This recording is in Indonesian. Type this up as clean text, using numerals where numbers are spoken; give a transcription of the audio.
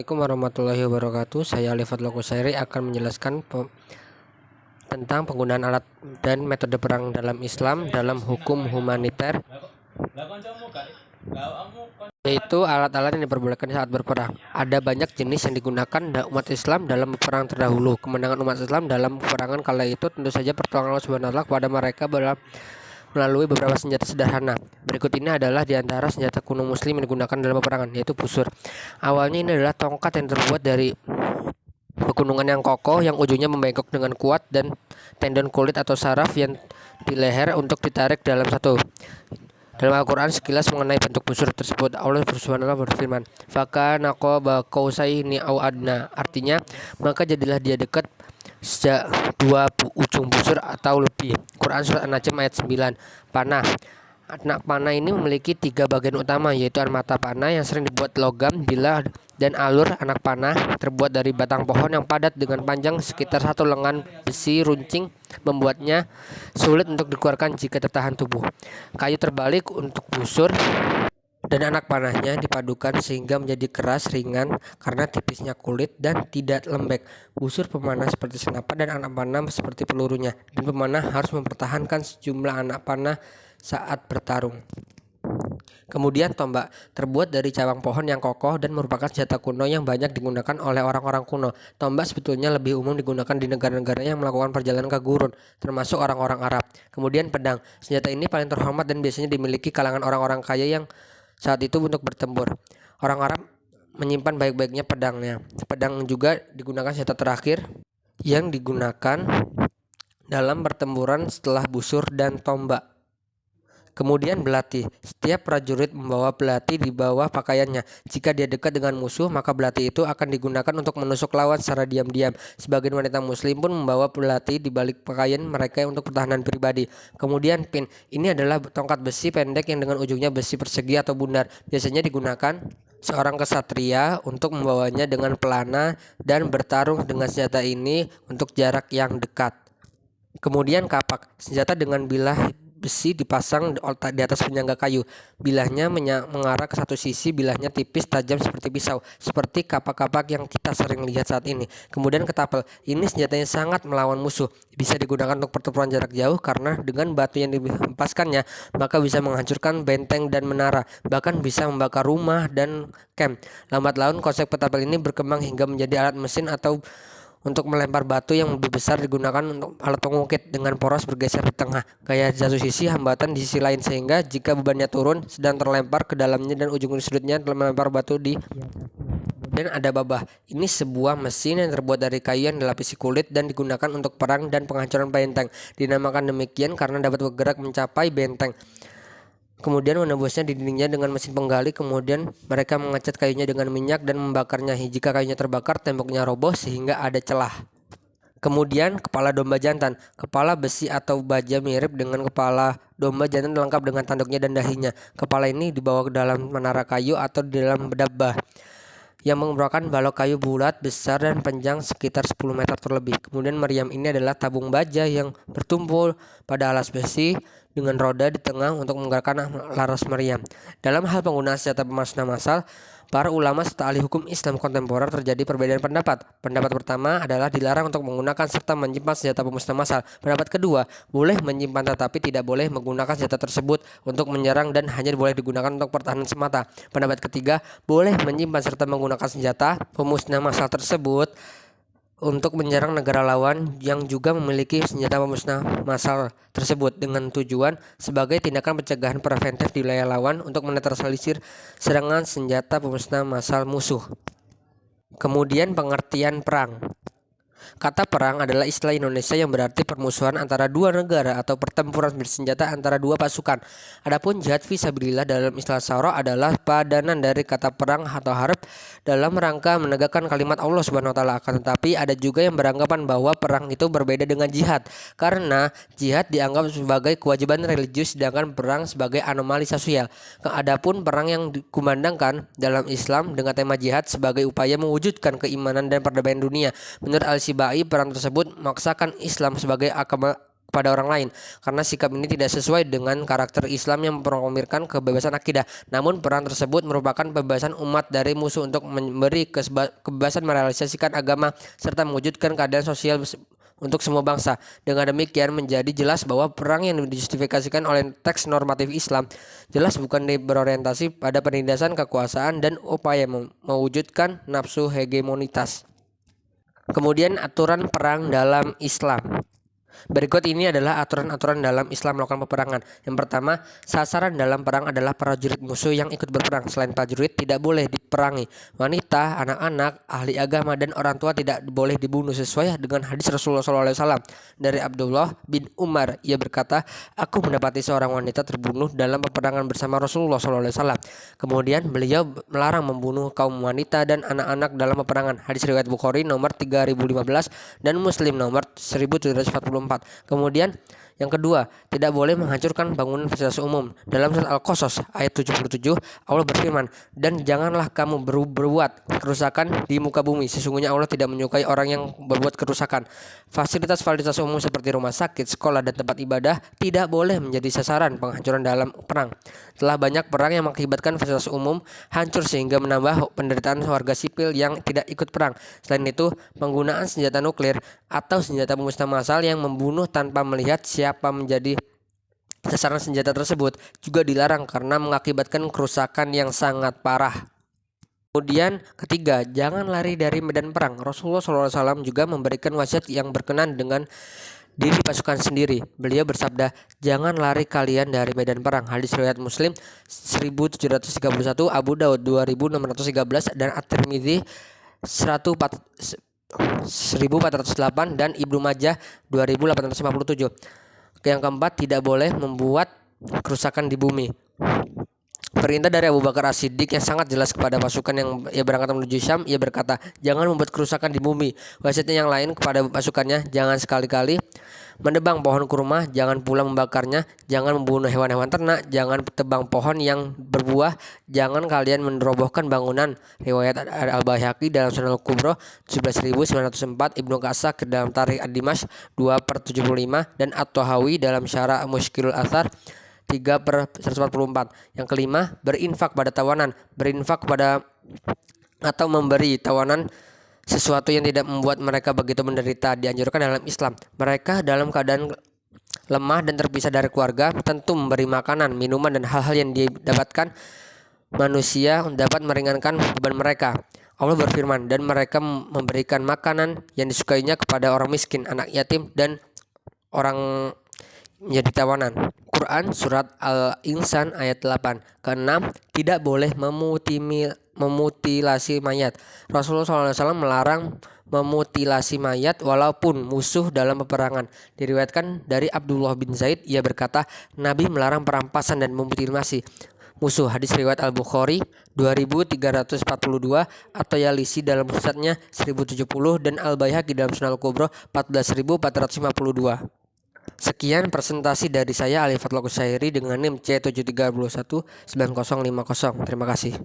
Assalamualaikum warahmatullahi wabarakatuh. Saya Ali Fadlul Qusairi akan menjelaskan tentang penggunaan alat dan metode perang dalam Islam dalam hukum humaniter, yaitu alat-alat yang diperbolehkan saat berperang. Ada banyak jenis yang digunakan umat Islam dalam perang terdahulu. Kemenangan umat Islam dalam peperangan kala itu tentu saja pertolongan Allah Subhanahu wa taala kepada mereka melalui beberapa senjata sederhana. Berikut ini adalah di antara senjata kuno muslim yang digunakan dalam peperangan, yaitu busur. Awalnya ini adalah tongkat yang terbuat dari pegunungan yang kokoh yang ujungnya membengkok dengan kuat dan tendon kulit atau saraf yang di leher untuk ditarik dalam satu. Dalam Al-Quran sekilas mengenai bentuk busur tersebut, Allah Subhanahu wa taala berfirman, "Fakana qaba qausaini au adna." Artinya, maka jadilah dia dekat sejak dua ujung busur atau lebih. Quran surat An-Najm ayat 9. Panah. Anak panah ini memiliki tiga bagian utama, yaitu mata panah yang sering dibuat logam, bilah, dan alur. Anak panah terbuat dari batang pohon yang padat dengan panjang sekitar satu lengan besi runcing, membuatnya sulit untuk dikeluarkan jika tertahan tubuh. Kayu terbalik untuk busur dan anak panahnya dipadukan sehingga menjadi keras, ringan karena tipisnya kulit dan tidak lembek. Busur pemanah seperti senapan dan anak panah seperti pelurunya, dan pemanah harus mempertahankan sejumlah anak panah saat bertarung. Kemudian tombak, terbuat dari cabang pohon yang kokoh dan merupakan senjata kuno yang banyak digunakan oleh orang-orang kuno. Tombak sebetulnya lebih umum digunakan di negara-negara yang melakukan perjalanan ke gurun, termasuk orang-orang Arab. Kemudian pedang, senjata ini paling terhormat dan biasanya dimiliki kalangan orang-orang kaya yang saat itu untuk bertempur. Orang Arab menyimpan baik-baiknya pedangnya. Pedang juga digunakan senjata terakhir yang digunakan dalam pertempuran setelah busur dan tombak. Kemudian belati. Setiap prajurit membawa belati di bawah pakaiannya. Jika dia dekat dengan musuh, maka belati itu akan digunakan untuk menusuk lawan secara diam-diam. Sebagian wanita muslim pun membawa belati di balik pakaian mereka untuk pertahanan pribadi. Kemudian pin. Ini adalah tongkat besi pendek yang dengan ujungnya besi persegi atau bundar. Biasanya digunakan seorang kesatria untuk membawanya dengan pelana dan bertarung dengan senjata ini untuk jarak yang dekat. Kemudian kapak, senjata dengan bilah besi dipasang di atas penyangga kayu. Bilahnya mengarah ke satu sisi, bilahnya tipis tajam seperti pisau, seperti kapak-kapak yang kita sering lihat saat ini. Kemudian ketapel, ini senjatanya sangat melawan musuh. Bisa digunakan untuk pertempuran jarak jauh karena dengan batu yang dihempaskannya maka bisa menghancurkan benteng dan menara, bahkan bisa membakar rumah dan camp. Lambat laun konsep ketapel ini berkembang hingga menjadi alat mesin atau untuk melempar batu yang lebih besar digunakan untuk alat pengungkit dengan poros bergeser di tengah, kayak satu sisi hambatan di sisi lain, sehingga jika bebannya turun sedang terlempar ke dalamnya dan ujung sudutnya melempar batu di. Dan ada babah. Ini sebuah mesin yang terbuat dari kayu yang dilapisi kulit dan digunakan untuk perang dan penghancuran benteng. Dinamakan demikian karena dapat bergerak mencapai benteng. Kemudian menembusnya di dindingnya dengan mesin penggali. Kemudian mereka mengecat kayunya dengan minyak dan membakarnya. Jika kayunya terbakar, temboknya roboh sehingga ada celah. Kemudian kepala domba jantan, kepala besi atau baja mirip dengan kepala domba jantan lengkap dengan tanduknya dan dahinya. Kepala ini dibawa ke dalam menara kayu atau di dalam dabbah yang merupakan balok kayu bulat besar dan panjang sekitar 10 meter terlebih. Kemudian meriam ini adalah tabung baja yang bertumpul pada alas besi dengan roda di tengah untuk menggerakkan laras meriam. Dalam hal penggunaan senjata pemusnah massal, para ulama serta ahli hukum Islam kontemporer terjadi perbedaan pendapat. Pendapat pertama adalah dilarang untuk menggunakan serta menyimpan senjata pemusnah massal. Pendapat kedua, boleh menyimpan tetapi tidak boleh menggunakan senjata tersebut untuk menyerang dan hanya boleh digunakan untuk pertahanan semata. Pendapat ketiga, boleh menyimpan serta menggunakan senjata pemusnah massal tersebut untuk menyerang negara lawan yang juga memiliki senjata pemusnah massal tersebut dengan tujuan sebagai tindakan pencegahan preventif di wilayah lawan untuk menetralisir serangan senjata pemusnah massal musuh. Kemudian pengertian perang. Kata perang adalah istilah Indonesia yang berarti permusuhan antara dua negara atau pertempuran bersenjata antara dua pasukan. Adapun jihad fisabilillah dalam istilah syara adalah padanan dari kata perang atau harb dalam rangka menegakkan kalimat Allah Subhanahu wa taala. Akan tetapi ada juga yang beranggapan bahwa perang itu berbeda dengan jihad karena jihad dianggap sebagai kewajiban religius sedangkan perang sebagai anomali sosial. Adapun perang yang dikumandangkan dalam Islam dengan tema jihad sebagai upaya mewujudkan keimanan dan perdamaian dunia. Menurut Al-Sibai, perang tersebut memaksakan Islam sebagai agama kepada orang lain, karena sikap ini tidak sesuai dengan karakter Islam yang memproklamirkan kebebasan akidah. Namun perang tersebut merupakan pembebasan umat dari musuh untuk memberi kebebasan merealisasikan agama serta mewujudkan keadilan sosial untuk semua bangsa. Dengan demikian menjadi jelas bahwa perang yang dijustifikasikan oleh teks normatif Islam jelas bukan berorientasi pada penindasan kekuasaan dan upaya mewujudkan nafsu hegemonitas. Kemudian aturan perang dalam Islam. Berikut ini adalah aturan-aturan dalam Islam melakukan peperangan. Yang pertama, sasaran dalam perang adalah prajurit musuh yang ikut berperang. Selain prajurit tidak boleh diperangi. Wanita, anak-anak, ahli agama, dan orang tua tidak boleh dibunuh sesuai dengan hadis Rasulullah SAW. Dari Abdullah bin Umar, ia berkata, "Aku mendapati seorang wanita terbunuh dalam peperangan bersama Rasulullah SAW. Kemudian beliau melarang membunuh kaum wanita dan anak-anak dalam peperangan." Hadis riwayat Bukhari nomor 3015 dan Muslim nomor 1744. Kemudian yang kedua, tidak boleh menghancurkan bangunan fasilitas umum. Dalam surat Al-Qasas ayat 77, Allah berfirman, "Dan janganlah kamu berbuat kerusakan di muka bumi. Sesungguhnya Allah tidak menyukai orang yang berbuat kerusakan." Fasilitas-fasilitas umum seperti rumah sakit, sekolah, dan tempat ibadah tidak boleh menjadi sasaran penghancuran dalam perang. Telah banyak perang yang mengakibatkan fasilitas umum hancur sehingga menambah penderitaan warga sipil yang tidak ikut perang. Selain itu, penggunaan senjata nuklir atau senjata pemusnah massal yang membunuh tanpa melihat siapa menjadi sasaran senjata tersebut juga dilarang karena mengakibatkan kerusakan yang sangat parah. Kemudian ketiga, jangan lari dari medan perang. Rasulullah SAW juga memberikan wasiat yang berkenan dengan diri pasukan sendiri. Beliau bersabda, "Jangan lari kalian dari medan perang." Hadis riwayat Muslim 1731, Abu Daud 2613 dan At-Tirmidzi 1408 dan Ibnu Majah 2857. Yang keempat, tidak boleh membuat kerusakan di bumi. Perintah dari Abu Bakar As-Siddiq yang sangat jelas kepada pasukan yang berangkat menuju Syam. Ia berkata, "Jangan membuat kerusakan di bumi." Wasiatnya yang lain kepada pasukannya, "Jangan sekali-kali menebang pohon kurma, jangan pula membakarnya, jangan membunuh hewan-hewan ternak, jangan tebang pohon yang berbuah, jangan kalian menerobohkan bangunan." Riwayat Al-Baihaqi dalam Sunan Al-Kubra 11904, Ibnu Katsir dalam Tarikh Ad-Dimash 2/75 dan At-Tahawi dalam Syarah Mushkilul Athar 3/144. Yang kelima, berinfak pada tawanan. Berinfak pada atau memberi tawanan sesuatu yang tidak membuat mereka begitu menderita dianjurkan dalam Islam. Mereka dalam keadaan lemah dan terpisah dari keluarga tentu memberi makanan, minuman, dan hal-hal yang didapatkan manusia dapat meringankan beban mereka. Allah berfirman, "Dan mereka memberikan makanan yang disukainya kepada orang miskin, anak yatim, dan orang menjadi tawanan." Quran Surat Al-Insan ayat 8. Keenam, tidak boleh memutilasi mayat. Rasulullah SAW melarang memutilasi mayat walaupun musuh dalam peperangan. Diriwayatkan dari Abdullah bin Zaid, ia berkata, Nabi melarang perampasan dan memutilasi musuh. Hadis riwayat Al-Bukhari 2342, atau Yalisi dalam musnadnya 1070 dan Al-Baihaqi dalam Sunan Al-Kubra 14452. Sekian presentasi dari saya Ali Fathul Qusairi dengan NIM C7319050. Terima kasih.